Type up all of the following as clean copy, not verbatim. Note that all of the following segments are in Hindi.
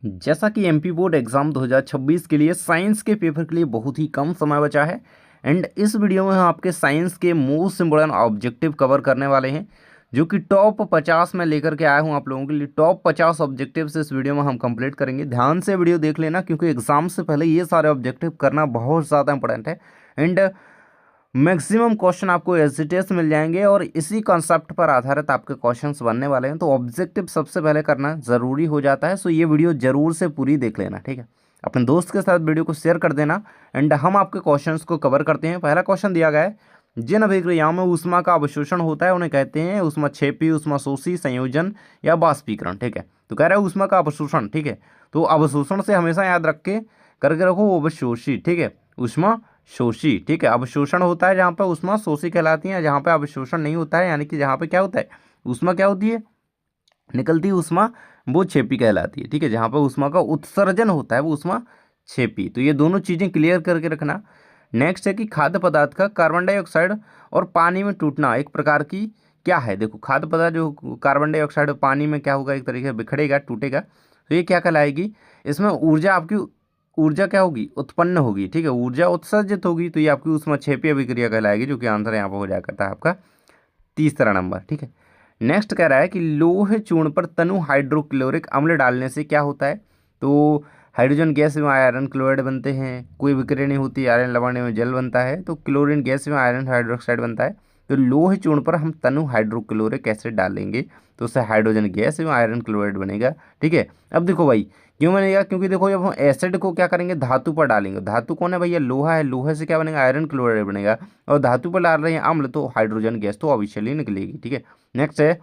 जैसा कि एमपी बोर्ड एग्जाम 2026 के लिए साइंस के पेपर के लिए बहुत ही कम समय बचा है एंड इस वीडियो में हम आपके साइंस के मोस्ट इम्पोर्टेंट ऑब्जेक्टिव कवर करने वाले हैं, जो कि टॉप 50 में लेकर के आया हूं आप लोगों के लिए। टॉप 50 ऑब्जेक्टिव्स इस वीडियो में हम कंप्लीट करेंगे। ध्यान से वीडियो देख लेना, क्योंकि एग्जाम से पहले ये सारे ऑब्जेक्टिव करना बहुत ज़्यादा इंपॉर्टेंट है एंड मैक्सिमम क्वेश्चन आपको एसजीटीएस मिल जाएंगे और इसी कॉन्सेप्ट पर आधारित आपके क्वेश्चंस बनने वाले हैं। तो ऑब्जेक्टिव सबसे पहले करना ज़रूरी हो जाता है, सो ये वीडियो जरूर से पूरी देख लेना, ठीक है। अपने दोस्त के साथ वीडियो को शेयर कर देना एंड हम आपके क्वेश्चंस को कवर करते हैं। पहला क्वेश्चन दिया गया है, जिन अभिक्रियाओं में ऊष्मा का अवशोषण होता है उन्हें कहते हैं ऊष्माक्षेपी, ऊष्माशोषी, संयोजन या बाष्पीकरण, ठीक है। तो कह रहा है ऊष्मा का अवशोषण, ठीक है। तो अवशोषण से हमेशा याद रख के करके रखो वो अवशोषी, ठीक है, ऊष्मा शोषी, ठीक है। अवशोषण होता है जहाँ पर ऊष्मा शोषी कहलाती है, जहाँ पे अवशोषण नहीं होता है, यानी कि जहाँ पे क्या होता है ऊष्मा क्या होती है निकलती है ऊष्मा, वो क्षेपी कहलाती है, ठीक है। जहाँ पर ऊष्मा का उत्सर्जन होता है वो ऊष्मा क्षेपी। तो ये दोनों चीज़ें क्लियर करके रखना। नेक्स्ट है कि खाद्य पदार्थ का कार्बन डाइऑक्साइड और पानी में टूटना एक प्रकार की क्या है। देखो खाद्य पदार्थ जो कार्बन डाइऑक्साइड पानी में क्या होगा, एक तरीके से बिखरेगा, टूटेगा, तो ये क्या कहलाएगी, इसमें ऊर्जा आपकी ऊर्जा क्या होगी, उत्पन्न होगी, ठीक है, ऊर्जा उत्सर्जित होगी। तो ये आपकी ऊष्माक्षेपी अभिक्रिया कहलाएगी, जो कि आंसर यहाँ पर हो जाता है आपका तीसरा नंबर, ठीक है। नेक्स्ट कह रहा है कि लोह चूर्ण पर तनु हाइड्रोक्लोरिक अम्ल डालने से क्या होता है। तो हाइड्रोजन गैस में आयरन क्लोराइड बनते हैं, कोई विक्रिया नहीं होती, आयरन लवण में जल बनता है, तो क्लोरीन गैस में आयरन हाइड्रोक्साइड बनता है। तो लोह चूर्ण पर हम तनु हाइड्रोक्लोरिक एसिड डालेंगे तो उससे हाइड्रोजन गैस में आयरन क्लोराइड बनेगा, ठीक है। अब देखो भाई क्यों बनेगा, क्योंकि देखो जब हम एसिड को क्या करेंगे धातु पर डालेंगे, धातु कौन है भैया, लोहा है, लोहे से क्या बनेगा आयरन क्लोराइड बनेगा, और धातु पर डाल रहे हैं अम्ल तो हाइड्रोजन गैस तो ऑब्वियसली निकलेगी, ठीक है। नेक्स्ट है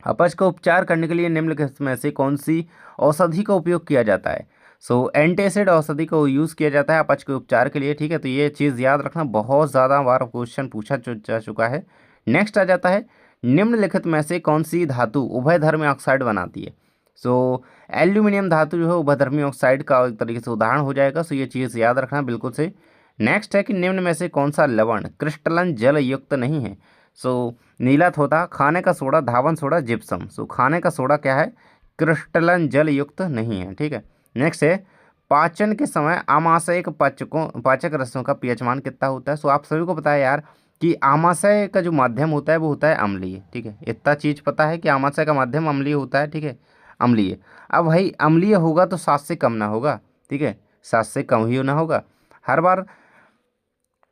अपच का उपचार करने के लिए निम्नलिखित में से कौन सी औषधि का उपयोग किया जाता है। सो एंटासिड औषधि का यूज़ किया जाता है अपच के उपचार के लिए, ठीक है। तो ये चीज़ याद रखना, बहुत ज़्यादा बार क्वेश्चन पूछा जा चुका है। नेक्स्ट आ जाता है निम्नलिखित में से कौन सी धातु उभयधर्मी ऑक्साइड बनाती है। सो एल्यूमिनियम धातु जो है उभयधर्मी ऑक्साइड का एक तरीके से उदाहरण हो जाएगा। सो ये चीज़ याद रखना बिल्कुल से। नेक्स्ट है कि निम्न में से कौन सा लवण क्रिस्टलन जल युक्त नहीं है। सो नीला थोथा, खाने का सोडा, धावन सोडा, जिप्सम। सो खाने का सोडा क्या है, क्रिस्टलन जल युक्त नहीं है, ठीक है। नेक्स्ट है पाचन के समय आमाशय पाचकों पाचक रसों का पीएच मान कितना होता है। सो आप सभी को पता है यार कि आमाशय का जो माध्यम होता है वो होता है अम्लीय, ठीक है। इतना चीज़ पता है कि आमाशय का माध्यम अम्लीय होता है, ठीक है, अम्लीय। अब भाई अम्लीय होगा तो 7 से कम ना होगा, ठीक है, 7 से कम ही ना होगा। हर बार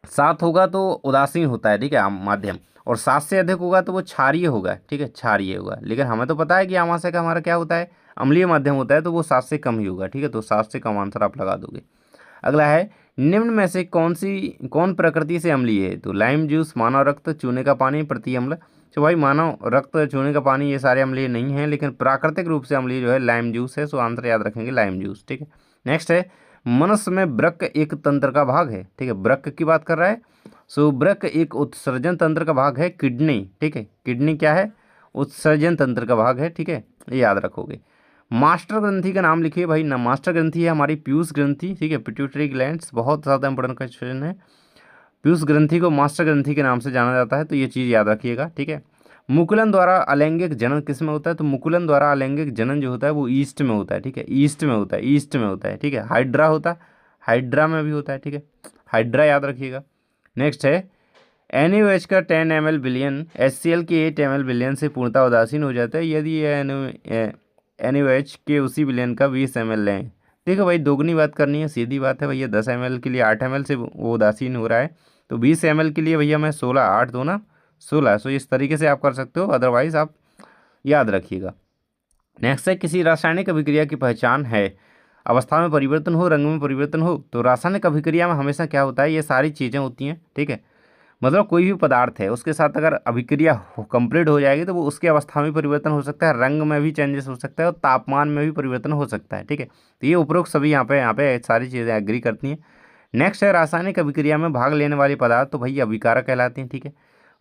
7 होगा तो उदासीन होता है, ठीक है, माध्यम, और 7 से अधिक होगा तो वो क्षारीय होगा, ठीक है, क्षारीय होगा। लेकिन हमें तो पता है कि आमाशय का हमारा क्या होता है अम्लीय माध्यम होता है, तो वो 7 से कम ही होगा, ठीक है। तो 7 से कम आंसर आप लगा दोगे। अगला है निम्न में से कौन प्रकृति से अम्लीय है। तो लाइम जूस, मानव रक्त, चूने का पानी, प्रति अम्ल। तो भाई मानव रक्त, चूने का पानी ये सारे अम्लीय नहीं हैं, लेकिन प्राकृतिक रूप से अम्लीय जो है लाइम जूस है। सो आंसर याद रखेंगे लाइम जूस, ठीक है। नेक्स्ट है मनुष्य में वृक्क एक तंत्र का भाग है, ठीक है, वृक्क की बात कर रहा है। सो वृक्क एक उत्सर्जन तंत्र का भाग है, किडनी, ठीक है, किडनी क्या है, उत्सर्जन तंत्र का भाग है, ठीक है, ये याद रखोगे। मास्टर ग्रंथि का नाम लिखिए भाई ना, मास्टर ग्रंथि है हमारी पीयूष ग्रंथि, ठीक है, पिट्यूटरी ग्लैंड्स, बहुत ज़्यादा इंपॉर्टेंट क्वेश्चन है। पीयूष ग्रंथि को मास्टर ग्रंथि के नाम से जाना जाता है, तो ये चीज़ याद रखिएगा, ठीक है। मुकुलन द्वारा अलैंगिक जनन किस में होता है। तो मुकुलन द्वारा अलैंगिक जनन जो होता है वो ईस्ट में होता है, ठीक है, ईस्ट में होता है, ईस्ट में होता है, ठीक है। हाइड्रा होता है, हाइड्रा में भी होता है, ठीक है, हाइड्रा याद रखिएगा। नेक्स्ट है NaOH का 10 ml बिलियन HCl के 8 ml बिलियन से पूर्णतः उदासीन हो जाता है यदि यह NaOH के उसी बिलियन का 20 ml लें। देखो भाई दोगुनी बात करनी है, सीधी बात है भैया, 10 ml के लिए 8 ml से वो उदासीन हो रहा है, तो 20 ml के लिए भैया मैं 16, 8 दो ना 16। सो इस तरीके से आप कर सकते हो, अदरवाइज आप याद रखिएगा। नेक्स्ट है किसी रासायनिक अभिक्रिया की पहचान है, अवस्था में परिवर्तन हो, रंग में परिवर्तन हो। तो रासायनिक अभिक्रिया में हमेशा क्या होता है, ये सारी चीज़ें होती हैं, ठीक है। मतलब कोई भी पदार्थ है उसके साथ अगर अभिक्रिया कंप्लीट हो जाएगी तो वो उसकी अवस्था में परिवर्तन हो सकता है, रंग में भी चेंजेस हो सकता है और तापमान में भी परिवर्तन हो सकता है, ठीक है। तो ये उपरोक्त सभी यहाँ पे सारी चीज़ें एग्री करती हैं। नेक्स्ट है रासायनिक अभिक्रिया में भाग लेने वाले पदार्थ तो भैया अभिकारक कहलाते हैं, ठीक है।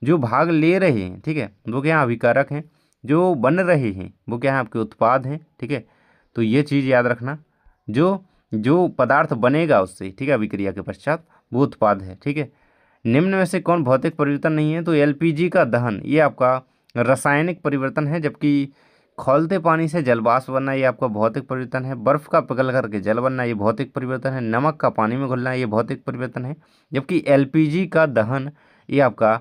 जो भाग ले रहे हैं, ठीक है, वो क्या अभिकारक हैं, जो बन रहे हैं वो क्या है आपके उत्पाद हैं, ठीक है। तो ये चीज़ याद रखना, जो जो पदार्थ बनेगा उससे, ठीक है, अभिक्रिया के पश्चात वो उत्पाद है, ठीक है। निम्न में से कौन भौतिक परिवर्तन नहीं है। तो LPG का दहन ये आपका रासायनिक परिवर्तन है, जबकि खौलते पानी से जलवाष्प बनना ये आपका भौतिक परिवर्तन है। बर्फ का पिघल करके जल बनना ये भौतिक परिवर्तन है। नमक का पानी में घुलना ये भौतिक परिवर्तन है। जबकि एलपीजी का दहन ये आपका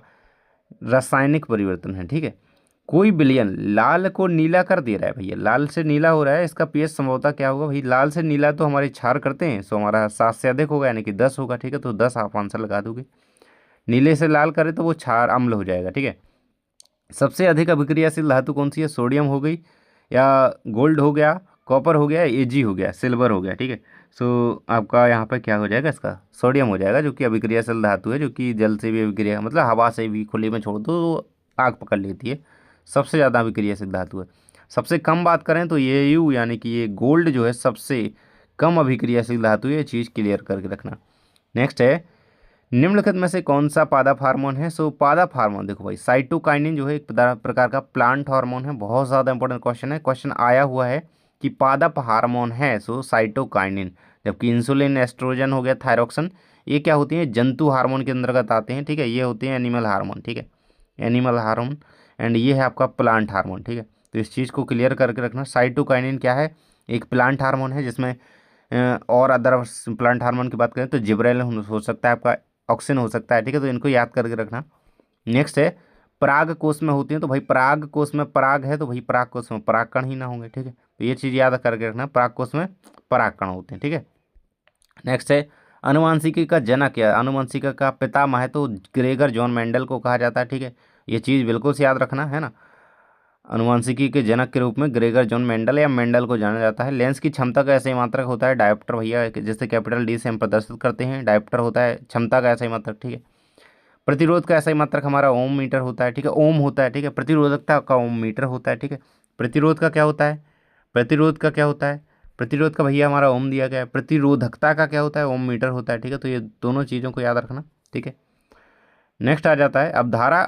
रासायनिक परिवर्तन है। ठीक है, कोई विलयन लाल को नीला कर दे रहा है भैया, लाल से नीला हो रहा है, इसका पीएच संभवतः क्या होगा भाई, लाल से नीला तो हमारे क्षार करते हैं, सो हमारा 7 से अधिक होगा यानी कि 10 होगा। ठीक है, तो 10 आप आंसर लगा दोगे। नीले से लाल करे तो वो क्षार अम्ल हो जाएगा। ठीक है, सबसे अधिक अभिक्रियाशील धातु कौन सी है, सोडियम हो गई या गोल्ड हो गया, कॉपर हो गया, एजी हो गया, सिल्वर हो गया। ठीक है, सो आपका यहाँ पे क्या हो जाएगा, इसका सोडियम हो जाएगा, जो कि अभिक्रियाशील धातु है, जो कि जल से भी अभिक्रिया मतलब हवा से भी खुले में छोड़ दो तो आग पकड़ लेती है। सबसे ज़्यादा अभिक्रियाशील धातु है। सबसे कम बात करें तो ये यू यानी कि ये गोल्ड जो है सबसे कम अभिक्रियाशील धातु है। ये चीज़ क्लियर करके रखना। नेक्स्ट है, निम्नलिखित में से कौन सा पादप हार्मोन है। सो पादप हार्मोन देखो भाई, साइटोकाइनिन जो है एक प्रकार का प्लांट हार्मोन है। बहुत ज़्यादा इंपॉर्टेंट क्वेश्चन है, क्वेश्चन आया हुआ है कि पादप हार्मोन है सो साइटोकाइनिन। जबकि इंसुलिन, एस्ट्रोजन हो गया, थायरोक्सिन, ये क्या होती हैं, जंतु हार्मोन के अंतर्गत आते हैं। ठीक है, ये होते हैं एनिमल हार्मोन। ठीक है, एनिमल हार्मोन, एंड ये है आपका प्लांट हार्मोन। ठीक है, तो इस चीज़ को क्लियर करके रखना। साइटोकाइनिन क्या है, एक प्लांट हार्मोन है, जिसमें और अदर प्लांट हार्मोन की बात करें तो जिब्रेलिन हो सकता है, आपका ऑक्सिन हो सकता है। ठीक है, तो इनको याद करके रखना। नेक्स्ट है, पराग कोष में होती है, तो भाई पराग कोष में पराग है तो भाई पराग कोष में परागकण ही ना होंगे। ठीक है, तो ये चीज़ याद करके रखना, पराग कोष में परागकण होते हैं। ठीक है, नेक्स्ट है, अनुवांशिकी का जनक या अनुवांशिकी का पितामह है तो ग्रेगर जॉन मेंडल को कहा जाता है। ठीक है, ये चीज़ बिल्कुल से याद रखना है ना। अनुवांशिकी के जनक के रूप में ग्रेगर जॉन मेंडल या मेंडल को जाना जाता है। लेंस की क्षमता का ऐसा ही मात्रक होता है डायोप्टर भैया, जैसे कैपिटल डी से हम प्रदर्शित करते हैं, डायोप्टर होता है क्षमता का ऐसा ही मात्रक। ठीक है, प्रतिरोध का ऐसा ही मात्रक हमारा ओम मीटर होता है। ठीक है, ओम होता है। ठीक है, प्रतिरोधकता का ओम मीटर होता है। ठीक है, प्रतिरोध का क्या होता है, प्रतिरोध का क्या होता है, प्रतिरोध का भैया हमारा ओम दिया गया है। प्रतिरोधकता का क्या होता है, ओम मीटर होता है। ठीक है, तो ये दोनों चीज़ों को याद रखना। ठीक है, नेक्स्ट आ जाता है, अब धारा,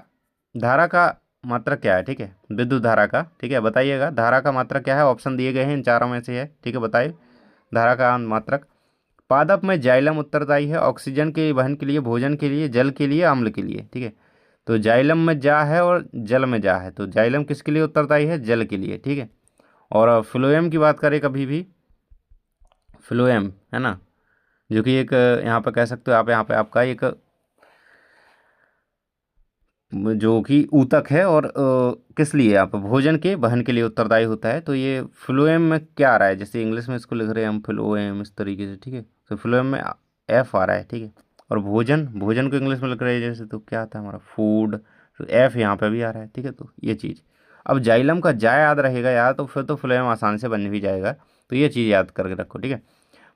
धारा का मात्रक क्या है। ठीक है, विद्युत धारा का। ठीक है, बताइएगा धारा का मात्रक क्या है, ऑप्शन दिए गए हैं इन चारों में से है। ठीक है, बताइए धारा का मात्रक। पादप में जाइलम उत्तरदायी है ऑक्सीजन के वहन के लिए, भोजन के लिए, जल के लिए, अम्ल के लिए। ठीक है, तो जाइलम में जा है और जल में जा है, तो जाइलम किसके लिए उत्तरदायी है, जल के लिए। ठीक है, और फ्लोएम की बात करें कभी भी, फ्लोएम है ना, जो कि एक यहाँ पर कह सकते हो आप, यहाँ पे आपका एक जो कि ऊतक है और किस लिए, आप भोजन के वहन के लिए उत्तरदायी होता है। तो ये फ्लोएम में क्या आ रहा है, जैसे इंग्लिश में इसको लिख रहे हैं हम फ्लोएम इस तरीके से। ठीक है, तो फ्लोएम में एफ आ रहा है। ठीक है, और भोजन, भोजन को इंग्लिश में लिख रहे हैं जैसे, तो क्या आता है हमारा फूड, तो एफ यहाँ पे भी आ रहा है। ठीक है, तो ये चीज़, अब जाइलम का जा याद रहेगा यार, तो फिर तो फ्लोएम आसानी से बन भी जाएगा। तो ये चीज़ याद करके रखो। ठीक है,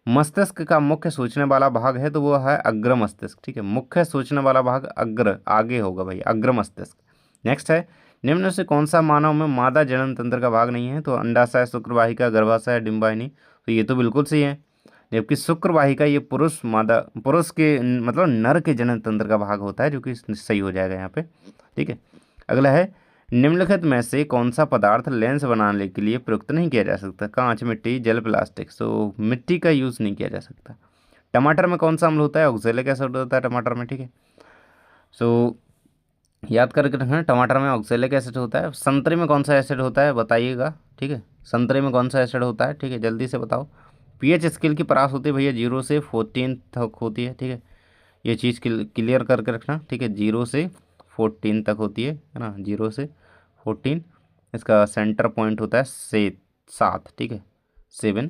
मस्तिष्क का मुख्य सोचने वाला भाग है तो वो है अग्र मस्तिष्क। ठीक है, मुख्य सोचने वाला भाग अग्र, आगे होगा भाई, अग्र मस्तिष्क। नेक्स्ट है, निम्न से कौन सा मानव में मादा जनन तंत्र का भाग नहीं है, तो अंडाशय, शुक्रवाहिका, गर्भाशय, डिम्बाइनी, तो ये तो बिल्कुल सही है। जबकि शुक्रवाहिका ये पुरुष मादा, पुरुष के मतलब नर के जनन तंत्र का भाग होता है, जो कि सही हो जाएगा यहाँ पे। ठीक है, अगला है, निम्नलिखित में से कौन सा पदार्थ लेंस बनाने के लिए प्रयुक्त नहीं किया जा सकता, कांच, मिट्टी, जल, प्लास्टिक। सो मिट्टी का यूज़ नहीं किया जा सकता। टमाटर में कौन सा अम्ल होता है, ऑक्सैलिक एसिड होता है टमाटर में। ठीक है, सो याद करके रखना, टमाटर में ऑक्सैलिक एसिड होता है। संतरे में कौन सा एसिड होता है बताइएगा। ठीक है, संतरे में कौन सा एसिड होता है, ठीक है जल्दी से बताओ। पीएच स्केल की परास होती है भैया 0 से 14 तक होती है। ठीक है, ये चीज़ क्लियर करके रखना। ठीक है, 0 से 14 तक होती है ना, 0 से 14। इसका सेंटर पॉइंट होता है से 7। ठीक है, 7,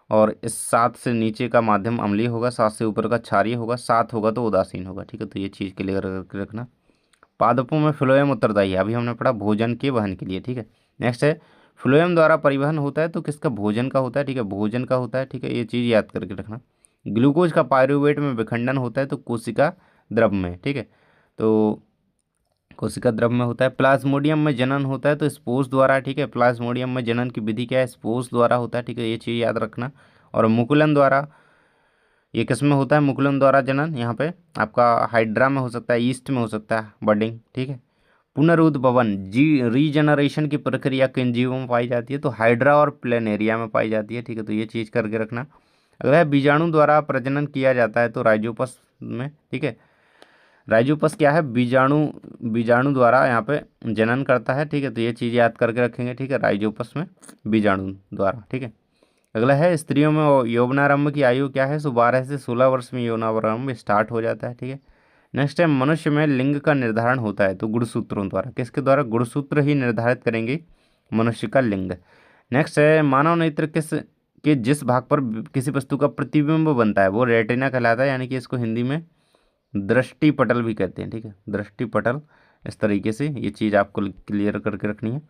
और इस 7 से नीचे का माध्यम अम्लीय होगा, 7 से ऊपर का क्षारीय होगा, 7 होगा तो उदासीन होगा। ठीक है, तो ये चीज़ क्लियर करके रखना। पादपों में फ्लोएम उत्तरदायी है, अभी हमने पढ़ा भोजन के वहन के लिए। ठीक है, नेक्स्ट है, फ्लोएम द्वारा परिवहन होता है तो किसका, भोजन का होता है। ठीक है, भोजन का होता है। ठीक है, ये चीज़ याद करके रखना। ग्लूकोज का पायरुवेट में विखंडन होता है तो कोशिका द्रव में। ठीक है, तो कोशिका द्रव में होता है। प्लाज्मोडियम में जनन होता है तो स्पोर्स द्वारा। ठीक है, प्लाज्मोडियम में जनन की विधि क्या है, स्पोर्स द्वारा होता है। ठीक है, ये चीज़ याद रखना। और मुकुलन द्वारा, ये किस में होता है, मुकुलन द्वारा जनन, यहाँ पे आपका हाइड्रा में हो सकता है, ईस्ट में हो सकता है, बडिंग। ठीक है, पुनरुद्भवन जी रीजनरेशन की प्रक्रिया किन जीवों में पाई जाती है, तो हाइड्रा और प्लेनेरिया में पाई जाती है। ठीक है, तो ये चीज़ करके रखना। अगर है बीजाणु द्वारा प्रजनन किया जाता है तो राइजोपस में। ठीक है, राइजोपस क्या है, बीजाणु द्वारा यहाँ पे जनन करता है, ठीक है। तो ये चीज़ याद करके रखेंगे, ठीक है, राइजोपस में बीजाणु द्वारा, ठीक है। अगला है स्त्रियों में यौवनारंभ की आयु क्या है, सो 12 से 16 वर्ष में यौवनारंभ स्टार्ट हो जाता है, ठीक है। नेक्स्ट है मनुष्य में लिंग का निर्धारण होता है, तो गुणसूत्रों द्वारा, किसके द्वारा, गुणसूत्र ही निर्धारित करेंगे मनुष्य का लिंग। नेक्स्ट है मानव नेत्र जिस भाग पर किसी वस्तु का प्रतिबिंब बनता है वो रेटिना कहलाता है, यानी कि इसको हिंदी में दृष्टि पटल भी कहते हैं, ठीक है, दृष्टि पटल। इस तरीके से ये चीज़ आपको क्लियर करके रखनी है,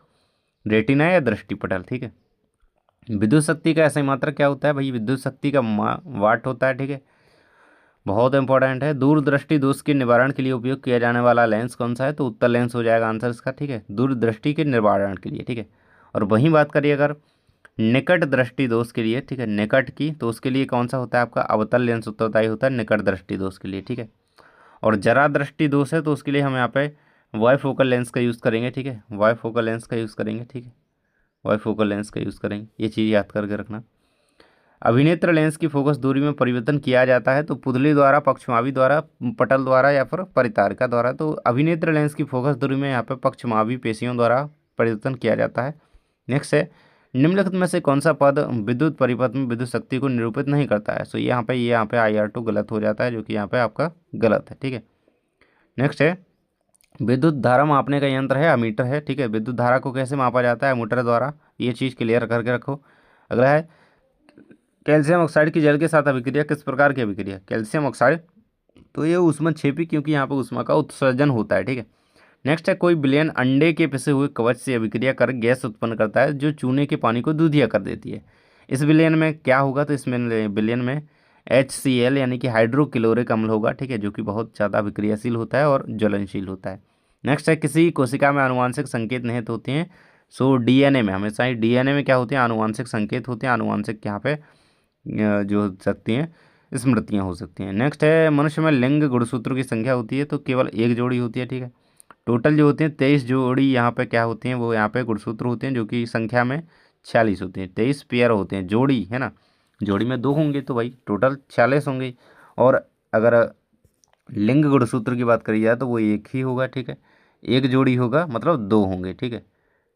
रेटिना या दृष्टि पटल, ठीक है। विद्युत शक्ति का ऐसा मात्रा क्या होता है भाई, विद्युत शक्ति का वाट होता है, ठीक है, बहुत इंपॉर्टेंट है। दूरदृष्टि दोष के निवारण के लिए उपयोग किया जाने वाला लेंस कौन सा है, तो उत्तल लेंस हो जाएगा आंसर इसका, ठीक है, दूरदृष्टि के निवारण के लिए, ठीक है। और वहीं बात करिए अगर निकट दृष्टि दोष के लिए, ठीक है, निकट की, तो उसके लिए कौन सा होता है आपका, अवतल लेंस उत्तरदायी होता है निकट दृष्टि दोष के लिए, ठीक है। और जरा दृष्टि दोष है तो उसके लिए हम यहाँ पे वाइफोकल लेंस का यूज़ करेंगे, ठीक है, वाइफोकल लेंस का यूज़ करेंगे, ठीक है, वाइफोकल लेंस का यूज़ करेंगे, ये चीज़ याद करके रखना। अभिनेत्र लेंस की फोकस दूरी में परिवर्तन किया जाता है, तो पुतली द्वारा, पक्षमावी द्वारा, पटल द्वारा या फिर परितारिका द्वारा। तो अभिनेत्र लेंस की फोकस दूरी में यहाँ पे पक्षमावी पेशियों द्वारा परिवर्तन किया जाता है। नेक्स्ट है निम्नलिखित में से कौन सा पद विद्युत परिपथ में विद्युत शक्ति को निरूपित नहीं करता है, सो यहाँ पे IR2 गलत हो जाता है, जो कि यहाँ पे आपका गलत है, ठीक है। नेक्स्ट है विद्युत धारा मापने का यंत्र है अमीटर है, ठीक है, विद्युत धारा को कैसे मापा जाता है, अमीटर द्वारा, ये चीज़ क्लियर करके रखो। अगला है कैल्शियम ऑक्साइड की जल के साथ अभिक्रिया किस प्रकार की अभिक्रिया, कैल्शियम ऑक्साइड, तो ये ऊष्मक्षेपी, क्योंकि यहाँ पर ऊष्मा का उत्सर्जन होता है, ठीक है। नेक्स्ट है कोई बिलियन अंडे के पिसे हुए कवच से अभिक्रिया कर गैस उत्पन्न करता है जो चूने के पानी को दूधिया कर देती है। इस बिलियन में क्या होगा, तो इसमें बिलियन में HCl यानी कि हाइड्रोक्लोरिक अम्ल होगा, ठीक है, जो कि बहुत ज़्यादा अभिक्रियाशील होता है और ज्वलनशील होता है। नेक्स्ट है किसी कोशिका में आनुवांशिक संकेत निहित होते हैं, सो DNA में, हमेशा ही DNA में क्या होते हैं, आनुवांशिक संकेत होते हैं, आनुवांशिक यहाँ पे जो हो सकती हैं स्मृतियाँ हो सकती हैं। नेक्स्ट है मनुष्य में लिंग गुणसूत्रों की संख्या होती है, तो केवल एक जोड़ी होती है, ठीक है। टोटल जो होते हैं 23 जोड़ी यहाँ पे क्या होती हैं, वो यहाँ पे गुणसूत्र होते हैं, जो कि संख्या में 46 होते हैं, 23 पेयर होते हैं, जोड़ी है ना, जोड़ी में 2 होंगे तो भाई टोटल 46 होंगे। और अगर लिंग गुणसूत्र की बात करी जाए तो वो एक ही होगा, ठीक है, एक जोड़ी होगा मतलब 2 होंगे, ठीक है,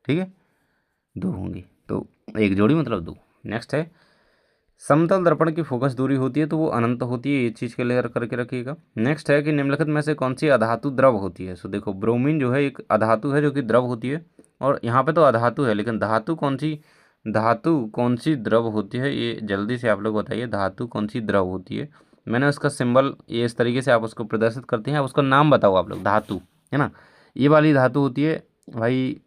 ठीक है, 2 होंगे, तो एक जोड़ी मतलब 2। नेक्स्ट है समतल दर्पण की फोकस दूरी होती है, तो वो अनंत होती है, ये चीज़ क्लियर करके रखिएगा। नेक्स्ट है कि निम्नलिखित में से कौन सी अधातु द्रव होती है, सो देखो ब्रोमीन जो है एक अधातु है जो कि द्रव होती है, और यहाँ पे तो अधातु है, लेकिन धातु कौन सी द्रव होती है, ये जल्दी से आप लोग बताइए, धातु कौन सी द्रव होती है। मैंने उसका सिंबल ये इस तरीके से आप उसको प्रदर्शित करते हैं, आप उसका नाम बताओ आप लोग, धातु है ना, ये वाली धातु होती है भाई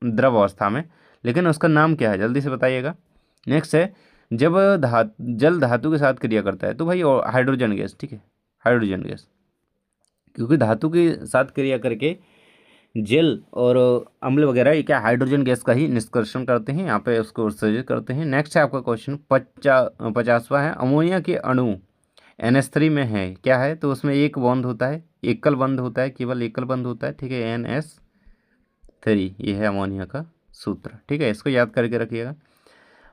द्रव अवस्था में, लेकिन उसका नाम क्या है जल्दी से बताइएगा। नेक्स्ट है जब जल धातु के साथ क्रिया करता है तो भाई हाइड्रोजन गैस, ठीक है, हाइड्रोजन गैस, क्योंकि धातु के साथ क्रिया करके जल और अम्ल वगैरह ये क्या हाइड्रोजन गैस का ही निष्कर्षण करते हैं, यहाँ पे उसको उत्सर्जित करते हैं। नेक्स्ट है आपका क्वेश्चन 50वां है अमोनिया के अणु NH3 में है क्या है, तो उसमें एक बॉन्ड होता है, एकल बंध होता है, केवल एकल बंध होता है, ठीक है, NH3, ये है अमोनिया का सूत्र, ठीक है, इसको याद करके रखिएगा।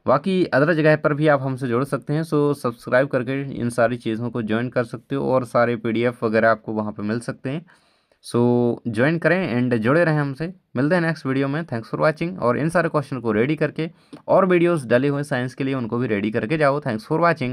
बाकी अदर जगह पर भी आप हमसे जुड़ सकते हैं, सो सब्सक्राइब करके इन सारी चीज़ों को ज्वाइन कर सकते हो, और सारे PDF वगैरह आपको वहाँ पे मिल सकते हैं, सो ज्वाइन करें एंड जुड़े रहें हमसे। मिलते हैं नेक्स्ट वीडियो में, थैंक्स फॉर वाचिंग। और इन सारे क्वेश्चन को रेडी करके और वीडियोस डले हुए साइंस के लिए उनको भी रेडी करके जाओ। Thanks for watching.